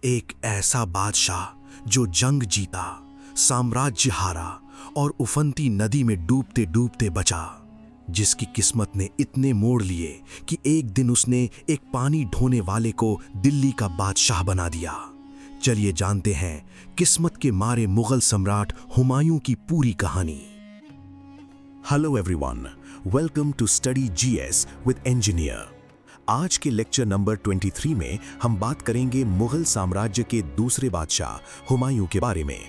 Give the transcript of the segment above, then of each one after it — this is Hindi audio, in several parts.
एक ऐसा बादशाह जो जंग जीता, साम्राज्य हारा और उफनती नदी में डूबते डूबते बचा, जिसकी किस्मत ने इतने मोड़ लिए कि एक दिन उसने एक पानी ढोने वाले को दिल्ली का बादशाह बना दिया। चलिए जानते हैं किस्मत के मारे मुगल सम्राट हुमायूं की पूरी कहानी। Hello everyone, welcome to study GS with engineer. आज के लेक्चर नंबर 23 में हम बात करेंगे मुगल साम्राज्य के दूसरे बादशाह हुमायूं के बारे में।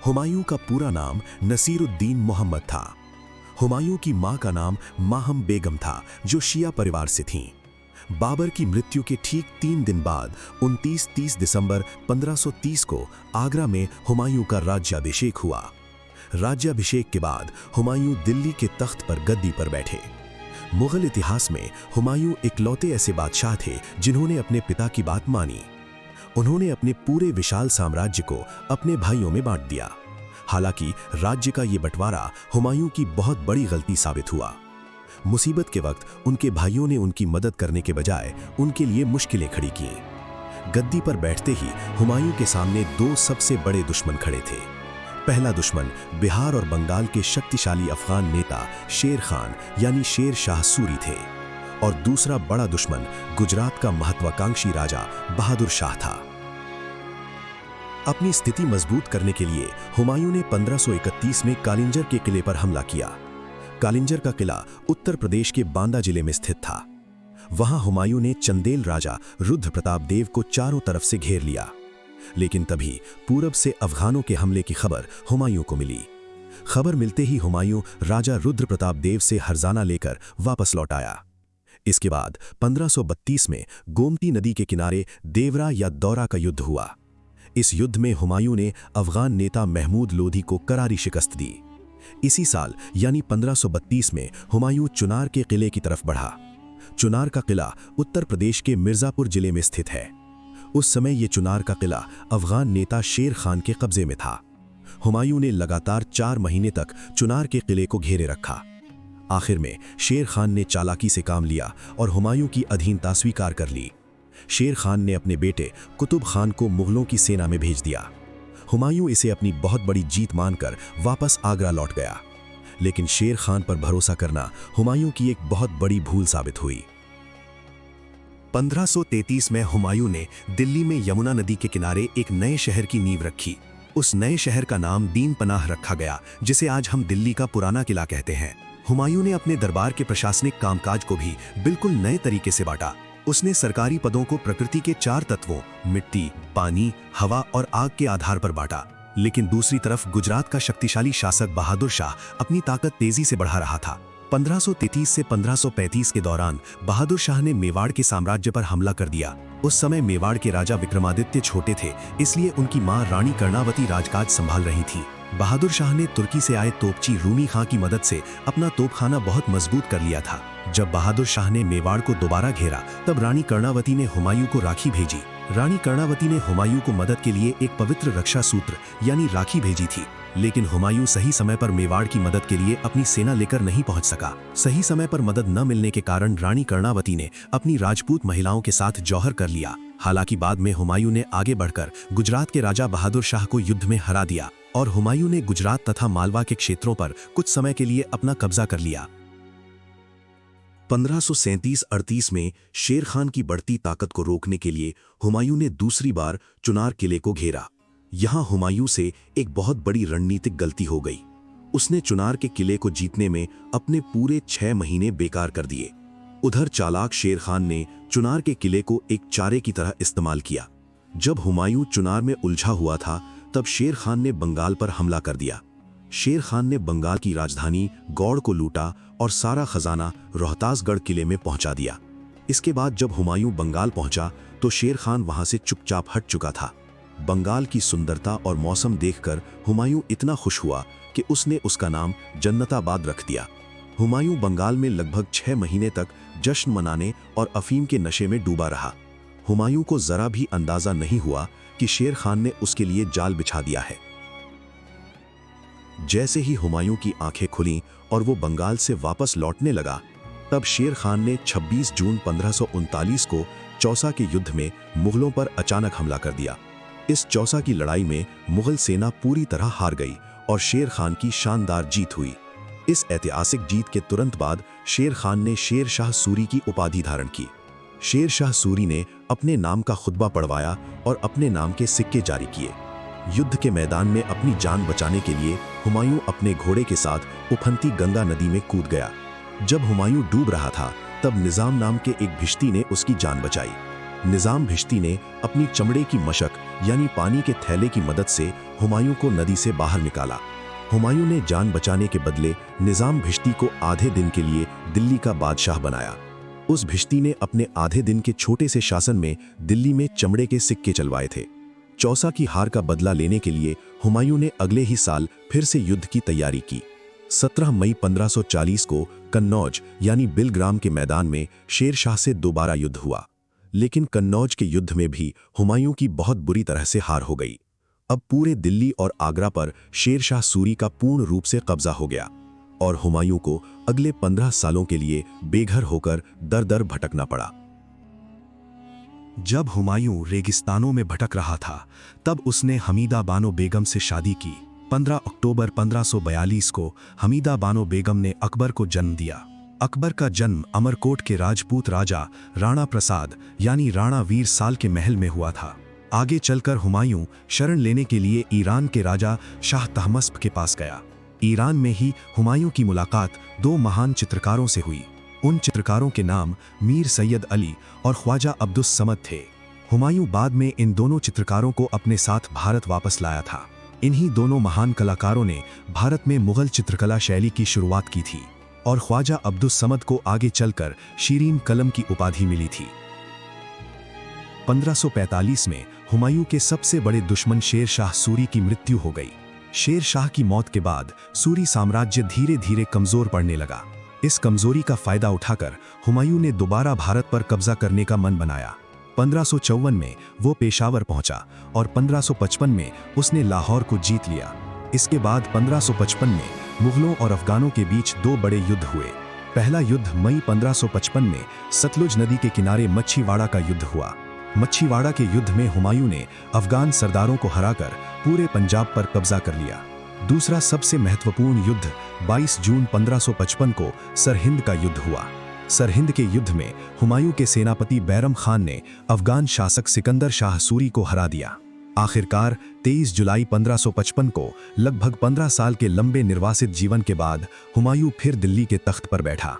हुमायूं का पूरा नाम नसीरुद्दीन मोहम्मद था। हुमायूं की मां का नाम माहम बेगम था, जो शिया परिवार से थीं। बाबर की मृत्यु के ठीक 3 दिन बाद 29 दिसंबर 1530 को आगरा में हुमायूं का राज्याभिषेक हुआ। राज्याभिषेक के बाद हुमायूं दिल्ली के तख्त पर गद्दी पर बैठे। मुगल इतिहास में हुमायूं इकलौते ऐसे बादशाह थे जिन्होंने अपने पिता की बात मानी। उन्होंने अपने पूरे विशाल साम्राज्य को अपने भाइयों में बांट दिया। हालांकि राज्य का ये बंटवारा हुमायूं की बहुत बड़ी गलती साबित हुआ। मुसीबत के वक्त उनके भाइयों ने उनकी मदद करने के बजाय उनके लिए मुश्किलें खड़ी की। गद्दी पर बैठते ही हुमायूं के सामने 2 सबसे बड़े दुश्मन खड़े थे। पहला दुश्मन बिहार और बंगाल के शक्तिशाली अफगान नेता शेर खान यानी शेर शाह सूरी थे, और दूसरा बड़ा दुश्मन गुजरात का महत्वाकांक्षी राजा बहादुर शाह था। अपनी स्थिति मजबूत करने के लिए हुमायूं ने 1531 में कालिंजर के किले पर हमला किया। कालिंजर का किला उत्तर प्रदेश के बांदा जिले में स्थित था। वहां हुमायूं ने चंदेल राजा रुद्र प्रताप देव को चारों तरफ से घेर लिया। लेकिन तभी पूरब से अफगानों के हमले की खबर हुमायूं को मिली। खबर मिलते ही हुमायूं राजा रुद्र प्रताप देव से हर्जाना लेकर वापस लौट आया। इसके बाद 1532 में गोमती नदी के किनारे देवरा या दौरा का युद्ध हुआ। इस युद्ध में हुमायूं ने अफगान नेता महमूद लोधी को करारी शिकस्त दी। इसी साल यानी 1532 में हुमायूं चुनार के किले की तरफ बढ़ा। चुनार का किला उत्तर प्रदेश के मिर्जापुर जिले में स्थित है। उस समय ये चुनार का किला अफगान नेता शेर खान के कब्जे में था। हुमायूं ने लगातार 4 महीने तक चुनार के किले को घेरे रखा। आखिर में शेर खान ने चालाकी से काम लिया और हुमायूं की अधीनता स्वीकार कर ली। शेर खान ने अपने बेटे कुतुब खान को मुगलों की सेना में भेज दिया। हुमायूं इसे अपनी बहुत बड़ी जीत मानकर वापस आगरा लौट गया। लेकिन शेर खान पर भरोसा करना हुमायूं की एक बहुत बड़ी भूल साबित हुई। 1533 में हुमायूं ने दिल्ली में यमुना नदी के किनारे एक नए शहर की नींव रखी। उस नए शहर का नाम दीन पनाह रखा गया, जिसे आज हम दिल्ली का पुराना किला कहते हैं। हुमायूं ने अपने दरबार के प्रशासनिक कामकाज को भी बिल्कुल नए तरीके से बांटा। उसने सरकारी पदों को प्रकृति के 4 तत्वों मिट्टी, पानी, हवा और आग के आधार पर बांटा। लेकिन दूसरी तरफ गुजरात का शक्तिशाली शासक बहादुर शाह अपनी ताकत तेजी से बढ़ा रहा था। 1533 से 1535 के दौरान बहादुर शाह ने मेवाड़ के साम्राज्य पर हमला कर दिया। उस समय मेवाड़ के राजा विक्रमादित्य छोटे थे, इसलिए उनकी मां रानी कर्णावती राजकाज संभाल रही थी। बहादुर शाह ने तुर्की से आए तोपची रूमी खां की मदद से अपना तोपखाना बहुत मजबूत कर लिया था। जब बहादुर शाह ने मेवाड़ को दोबारा घेरा, तब रानी कर्णावती ने हुमायूं को राखी भेजी। रानी कर्णावती ने हुमायूं को मदद के लिए एक पवित्र रक्षा सूत्र यानी राखी भेजी थी। लेकिन हुमायूं सही समय पर मेवाड़ की मदद के लिए अपनी सेना लेकर नहीं पहुंच सका। सही समय पर मदद न मिलने के कारण रानी कर्णावती ने अपनी राजपूत महिलाओं के साथ जौहर कर लिया। हालांकि बाद में हुमायूं ने आगे बढ़कर गुजरात के राजा बहादुर शाह को युद्ध में हरा दिया और हुमायूं ने गुजरात तथा मालवा के क्षेत्रों पर कुछ समय के लिए अपना कब्जा कर लिया। 1537-38 में शेर खान की बढ़ती ताकत को रोकने के लिए हुमायूं ने दूसरी बार चुनार किले को घेरा। यहां हुमायूं से एक बहुत बड़ी रणनीतिक गलती हो गई। उसने चुनार के किले को जीतने में अपने पूरे 6 महीने बेकार कर दिए। उधर चालाक शेर खान ने चुनार के किले को एक चारे की तरह इस्तेमाल किया। जब हुमायूं चुनार में उलझा हुआ था, तब शेर खान ने बंगाल पर हमला कर दिया। शेर खान ने बंगाल की राजधानी गौड़ को लूटा और सारा खजाना रोहतासगढ़ किले में पहुंचा दिया। इसके बाद जब हुमायूं बंगाल पहुंचा, तो शेर खान वहां से चुपचाप हट चुका था। बंगाल की सुंदरता और मौसम देखकर हुमायूं इतना खुश हुआ कि उसने उसका नाम जन्नताबाद रख दिया। हुमायूं बंगाल में लगभग 6 महीने तक जश्न मनाने और अफीम के नशे में डूबा रहा। हुमायूं को जरा भी अंदाजा नहीं हुआ कि शेर खान ने उसके लिए जाल बिछा दिया है। जैसे ही हुमायूं की आंखें खुलीं और वो बंगाल से वापस लौटने लगा, तब शेर खान ने 26 जून 1539 को चौसा के युद्ध में मुगलों पर अचानक हमला कर दिया। इस चौसा की लड़ाई में मुगल सेना पूरी तरह हार गई और शेर खान की शानदार जीत हुई। इस ऐतिहासिक जीत के तुरंत बाद शेर खान ने शेर शाह सूरी की उपाधि धारण की। शेर शाह सूरी ने अपने नाम का खुतबा पढ़वाया और अपने नाम के सिक्के जारी किए। युद्ध के मैदान में अपनी जान बचाने के लिए हुमायूं अपने घोड़े के साथ उफनती गंगा नदी में कूद गया। जब हुमायूं डूब रहा था तब निजाम नाम के एक भिश्ती ने उसकी जान बचाई। निजाम भिश्ती ने अपनी चमड़े की मशक यानी पानी के थैले की मदद से हुमायूं को नदी से बाहर निकाला। हुमायूं ने जान बचाने के बदले निजाम भिश्ती को आधे दिन के लिए दिल्ली का बादशाह बनाया। उस भिश्ती ने अपने आधे दिन के छोटे से शासन में दिल्ली में चमड़े के सिक्के चलवाए थे। चौसा की हार का बदला लेने के लिए हुमायूं ने अगले ही साल फिर से युद्ध की तैयारी की। 17 मई 1540 को कन्नौज यानी बिलग्राम के मैदान में शेर शाह से दोबारा युद्ध हुआ, लेकिन कन्नौज के युद्ध में भी हुमायूं की बहुत बुरी तरह से हार हो गई। अब पूरे दिल्ली और आगरा पर शेर शाह सूरी का पूर्ण रूप से कब्जा हो गया और हुमायूं को अगले 15 सालों के लिए बेघर होकर दर दर भटकना पड़ा। जब हुमायूं रेगिस्तानों में भटक रहा था तब उसने हमीदा बानो बेगम से शादी की। 15 अक्टूबर 1542 को हमीदा बानो बेगम ने अकबर को जन्म दिया। अकबर का जन्म अमरकोट के राजपूत राजा राणा प्रसाद यानी राणा वीर साल के महल में हुआ था। आगे चलकर हुमायूं शरण लेने के लिए ईरान के राजा शाह तहमस्प के पास गया। ईरान में ही हुमायूं की मुलाकात 2 महान चित्रकारों से हुई। उन चित्रकारों के नाम मीर सैयद अली और ख्वाजा अब्दुस समद थे। हुमायूं बाद में इन दोनों चित्रकारों को अपने साथ भारत वापस लाया था। इन्हीं दोनों महान कलाकारों ने भारत में मुगल चित्रकला शैली की शुरुआत की थी और ख्वाजा अब्दुस समद को आगे चलकर शीरीन कलम की उपाधि मिली थी। 1545 में हुमायूं के सबसे बड़े दुश्मन शेर शाह सूरी की मृत्यु हो गई। शेर शाह की मौत के बाद सूरी साम्राज्य धीरे धीरे कमजोर पड़ने लगा। इस कमजोरी का फायदा उठाकर हुमायूं ने दोबारा भारत पर कब्जा करने का मन बनाया। 1554 में वो पेशावर पहुंचा और 1555 में उसने लाहौर को जीत लिया। इसके बाद 1555 में मुगलों और अफगानों के बीच 2 बड़े युद्ध हुए। पहला युद्ध मई 1555 में सतलुज नदी के किनारे मच्छीवाड़ा का युद्ध हुआ। मच्छीवाड़ा के युद्ध में हुमायूं ने अफगान सरदारों को हराकर पूरे पंजाब पर कब्जा कर लिया। दूसरा सबसे महत्वपूर्ण युद्ध 22 जून 1555 को सरहिंद का युद्ध हुआ। सरहिंद के युद्ध में हुमायूं के सेनापति बैरम खान ने अफगान शासक सिकंदर शाह सूरी को हरा दिया। आखिरकार 23 जुलाई 1555 को लगभग 15 साल के लंबे निर्वासित जीवन के बाद हुमायूं फिर दिल्ली के तख्त पर बैठा।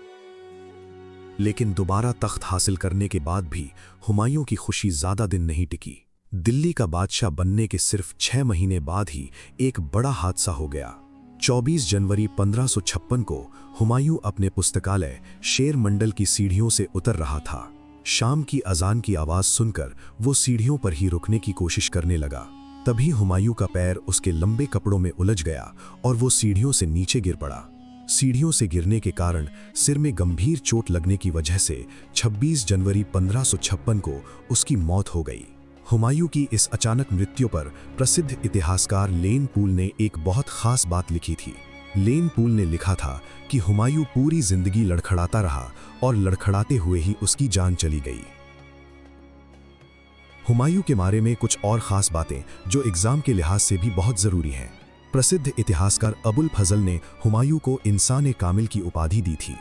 लेकिन दोबारा तख्त हासिल करने के बाद भी हुमायूं की खुशी ज्यादा दिन नहीं टिकी। दिल्ली का बादशाह बनने के सिर्फ 6 महीने बाद ही एक बड़ा हादसा हो गया। 24 जनवरी 1556 को हुमायूं अपने पुस्तकालय शेर मंडल की सीढ़ियों से उतर रहा था। शाम की अजान की आवाज सुनकर वो सीढ़ियों पर ही रुकने की कोशिश करने लगा। तभी हुमायूं का पैर उसके लंबे कपड़ों में उलझ गया और वो सीढ़ियों से नीचे गिर पड़ा। सीढ़ियों से गिरने के कारण सिर में गंभीर चोट लगने की वजह से 26 जनवरी 1556 को उसकी मौत हो गई। हुमायूं की इस अचानक मृत्यु पर प्रसिद्ध इतिहासकार लेन पूल ने एक बहुत खास बात लिखी थी। लेन पूल ने लिखा था कि हुमायूं पूरी जिंदगी लड़खड़ाता रहा और लड़खड़ाते हुए ही उसकी जान चली गई। हुमायूं के बारे में कुछ और खास बातें जो एग्जाम के लिहाज से भी बहुत जरूरी हैं। प्रसिद्ध इतिहासकार अबुल फजल ने हुमायूं को इंसान कामिल की उपाधि दी थी।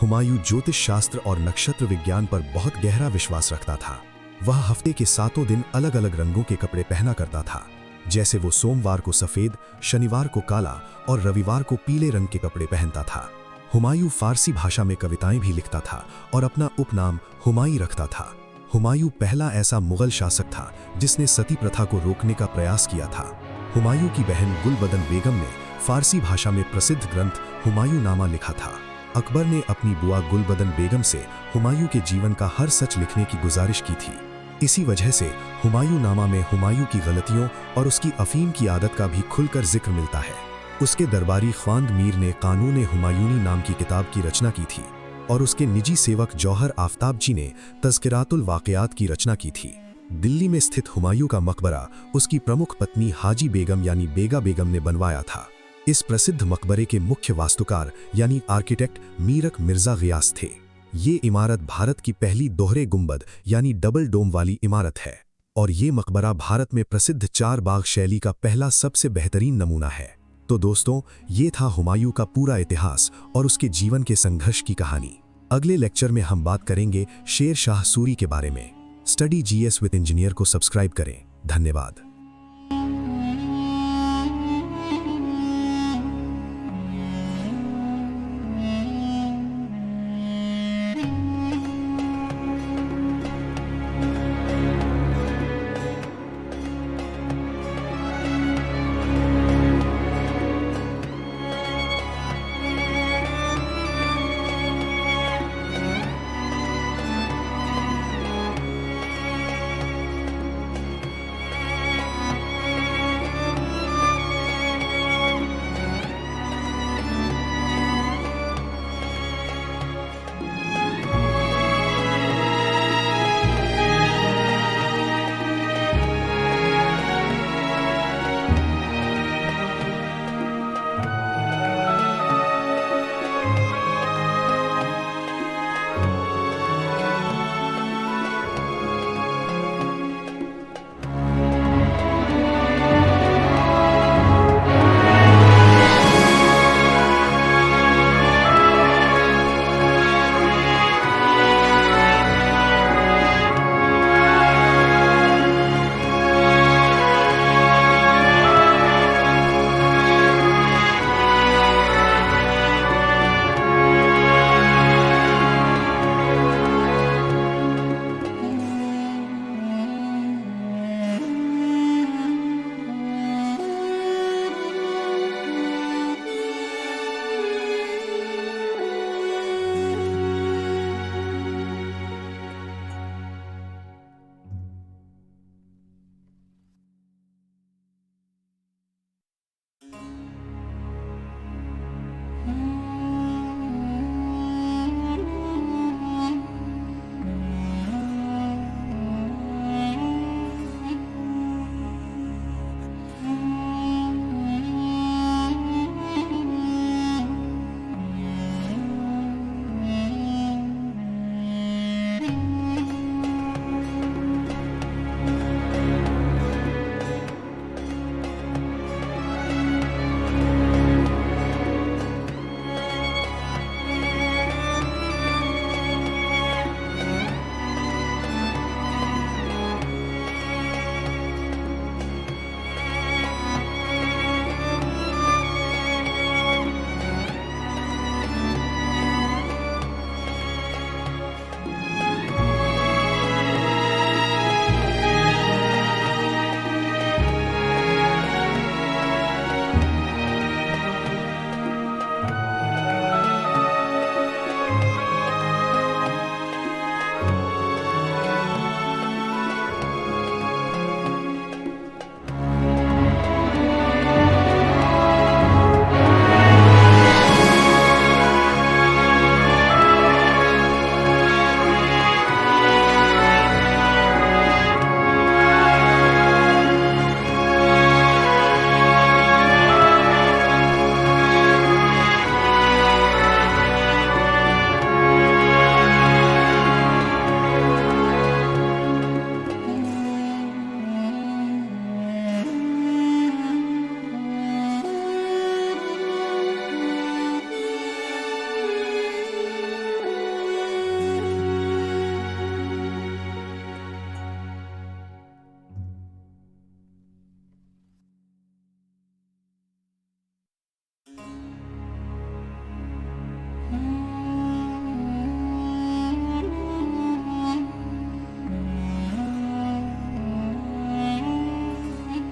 हुमायूं ज्योतिष शास्त्र और नक्षत्र विज्ञान पर बहुत गहरा विश्वास रखता था। वह हफ्ते के 7 दिन अलग अलग रंगों के कपड़े पहना करता था, जैसे वो सोमवार को सफेद, शनिवार को काला और रविवार को पीले रंग के कपड़े पहनता था। हुमायूं फारसी भाषा में कविताएं भी लिखता था और अपना उपनाम हुमायूं रखता था। हुमायूं पहला ऐसा मुगल शासक था जिसने सती प्रथा को रोकने का प्रयास किया था। हुमायूं की बहन गुलबदन बेगम ने फारसी भाषा में प्रसिद्ध ग्रंथ हुमायूं नामा लिखा था। अकबर ने अपनी बुआ गुलबदन बेगम से हुमायूं के जीवन का हर सच लिखने की गुजारिश की थी। इसी वजह से हुमायूं नामा में हुमायूं की गलतियों और उसकी अफीम की आदत का भी खुलकर जिक्र मिलता है। उसके दरबारी ख्वांद मीर ने कानून हुमायूनी नाम की किताब की रचना की थी और उसके निजी सेवक जौहर आफ्ताब जी ने तज़किरातुल वाक़ियात की रचना की थी। दिल्ली में स्थित हुमायूं का मकबरा उसकी प्रमुख पत्नी हाजी बेगम यानी बेगा बेगम ने बनवाया था। इस प्रसिद्ध मकबरे के मुख्य वास्तुकार यानी आर्किटेक्ट मीरक मिर्जा गियास थे। ये इमारत भारत की पहली दोहरे गुंबद यानी डबल डोम वाली इमारत है और ये मकबरा भारत में प्रसिद्ध चार बाग शैली का पहला सबसे बेहतरीन नमूना है। तो दोस्तों, ये था हुमायूं का पूरा इतिहास और उसके जीवन के संघर्ष की कहानी। अगले लेक्चर में हम बात करेंगे शेर शाह सूरी के बारे में। स्टडी जीएस विद इंजीनियर को सब्सक्राइब करें। धन्यवाद।